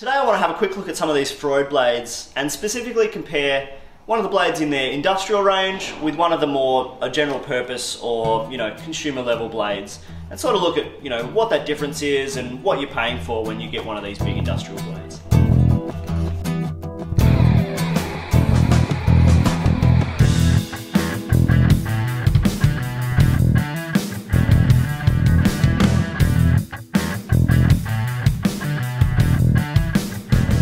Today I want to have a quick look at some of these Freud blades and specifically compare one of the blades in their industrial range with one of the more general purpose or consumer level blades, and sort of look at what that difference is and what you're paying for when you get one of these big industrial blades.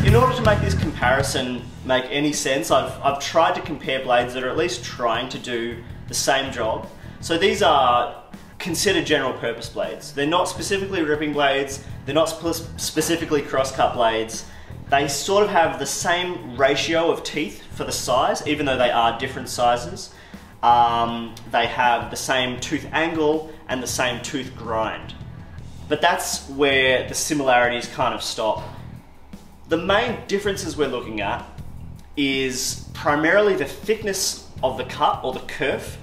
In order to make this comparison make any sense, I've tried to compare blades that are at least trying to do the same job. So these are considered general purpose blades. They're not specifically ripping blades, they're not specifically cross-cut blades. They sort of have the same ratio of teeth for the size, even though they are different sizes. They have the same tooth angle and the same tooth grind. But that's where the similarities kind of stop. The main differences we're looking at is primarily the thickness of the cut or the kerf.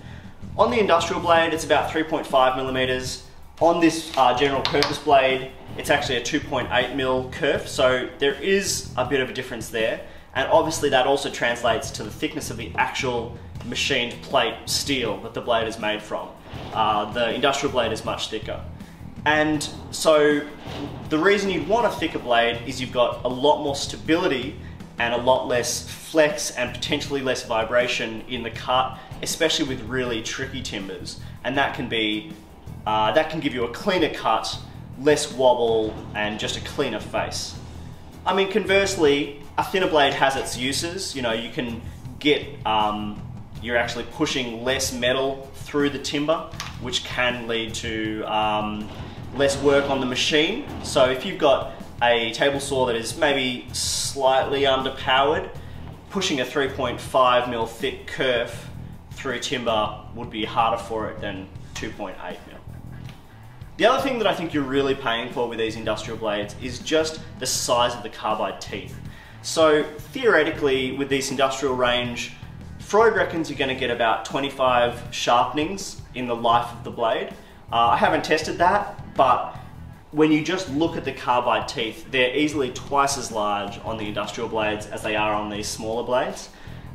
On the industrial blade, it's about 3.5 millimeters. On this general purpose blade, it's actually a 2.8 mil kerf, so there is a bit of a difference there. And obviously that also translates to the thickness of the actual machined plate steel that the blade is made from. The industrial blade is much thicker. And so the reason you'd want a thicker blade is you've got a lot more stability and a lot less flex and potentially less vibration in the cut, especially with really tricky timbers. And that can give you a cleaner cut, less wobble, and just a cleaner face. I mean, conversely, a thinner blade has its uses. You can get, you're actually pushing less metal through the timber, which can lead to less work on the machine. So if you've got a table saw that is maybe slightly underpowered, pushing a 3.5 mil thick kerf through timber would be harder for it than 2.8 mil. The other thing that I think you're really paying for with these industrial blades is just the size of the carbide teeth. So theoretically, with this industrial range, Freud reckons you're going to get about 25 sharpenings in the life of the blade. I haven't tested that, but when you just look at the carbide teeth, they're easily twice as large on the industrial blades as they are on these smaller blades.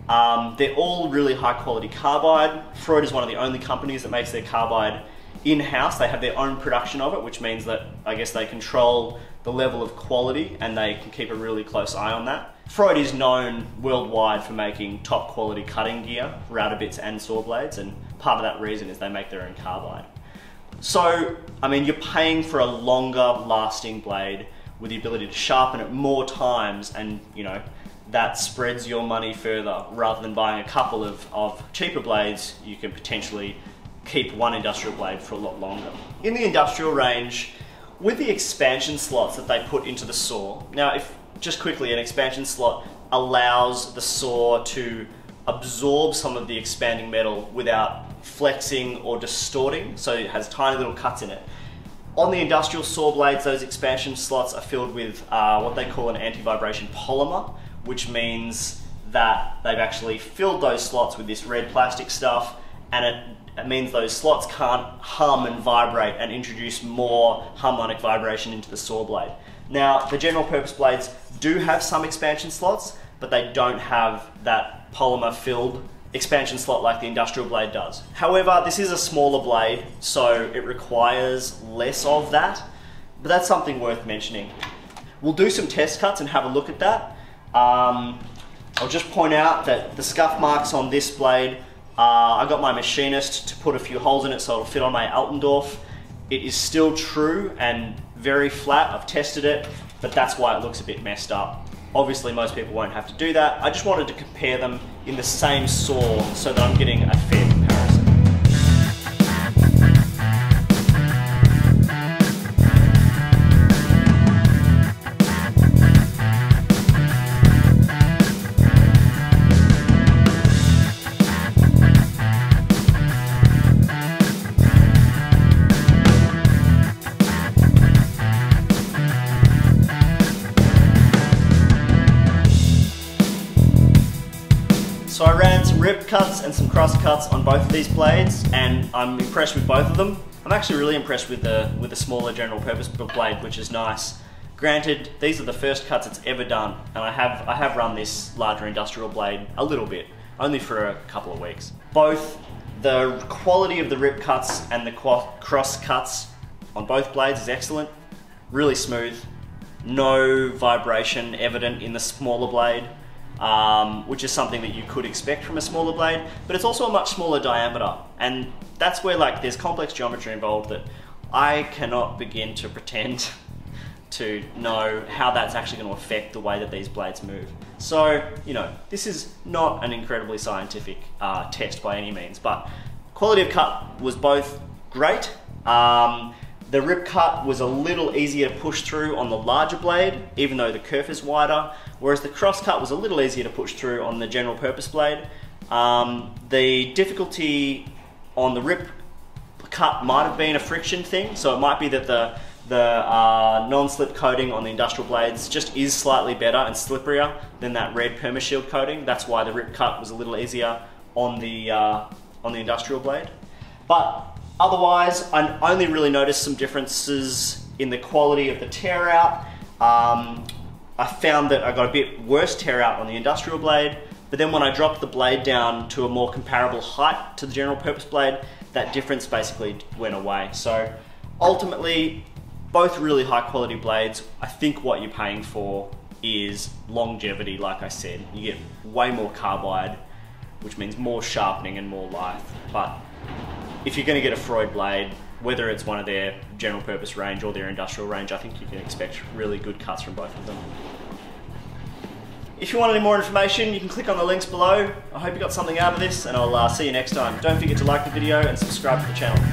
They're all really high quality carbide. Freud is one of the only companies that makes their carbide in-house. They have their own production of it, which means that I guess they control the level of quality and they can keep a really close eye on that. Freud is known worldwide for making top quality cutting gear, router bits and saw blades, and part of that reason is they make their own carbide. So, I mean, you're paying for a longer lasting blade with the ability to sharpen it more times, and that spreads your money further. Rather than buying a couple of cheaper blades, you can potentially keep one industrial blade for a lot longer. In the industrial range, with the expansion slots that they put into the saw, now just quickly, an expansion slot allows the saw to absorb some of the expanding metal without flexing or distorting, so it has tiny little cuts in it. On the industrial saw blades, those expansion slots are filled with what they call an anti-vibration polymer, which means that they've actually filled those slots with this red plastic stuff, and it means those slots can't hum and vibrate and introduce more harmonic vibration into the saw blade. Now, the general purpose blades do have some expansion slots, but they don't have that polymer filled expansion slot like the industrial blade does. However, this is a smaller blade, so it requires less of that, but that's something worth mentioning. We'll do some test cuts and have a look at that. I'll just point out that the scuff marks on this blade, I got my machinist to put a few holes in it so it'll fit on my Altendorf. It is still true and very flat. I've tested it, but that's why it looks a bit messed up. Obviously, most people won't have to do that. I just wanted to compare them in the same saw so that I'm getting a fair comparison. So I ran some rip cuts and some cross cuts on both of these blades, and I'm impressed with both of them. I'm actually really impressed with the smaller general purpose blade, which is nice. Granted, these are the first cuts it's ever done, and I have run this larger industrial blade a little bit, only for a couple of weeks. Both the quality of the rip cuts and the cross cuts on both blades is excellent, really smooth, no vibration evident in the smaller blade, which is something that you could expect from a smaller blade, but it's also a much smaller diameter, and that's where like there's complex geometry involved that I cannot begin to pretend to know how that's actually going to affect the way that these blades move. So, you know, this is not an incredibly scientific test by any means, but quality of cut was both great. The rip cut was a little easier to push through on the larger blade, even though the kerf is wider, whereas the cross cut was a little easier to push through on the general purpose blade. The difficulty on the rip cut might have been a friction thing, so it might be that the non-slip coating on the industrial blades just is slightly better and slipperier than that red PermaShield coating. That's why the rip cut was a little easier on the industrial blade. But otherwise, I only really noticed some differences in the quality of the tear out. I found that I got a bit worse tear out on the industrial blade, but then when I dropped the blade down to a more comparable height to the general purpose blade, that difference basically went away. So ultimately, both really high quality blades. I think what you're paying for is longevity, like I said. You get way more carbide, which means more sharpening and more life. But if you're going to get a Freud blade, whether it's one of their general purpose range or their industrial range, I think you can expect really good cuts from both of them. If you want any more information, you can click on the links below. I hope you got something out of this, and I'll see you next time. Don't forget to like the video and subscribe to the channel.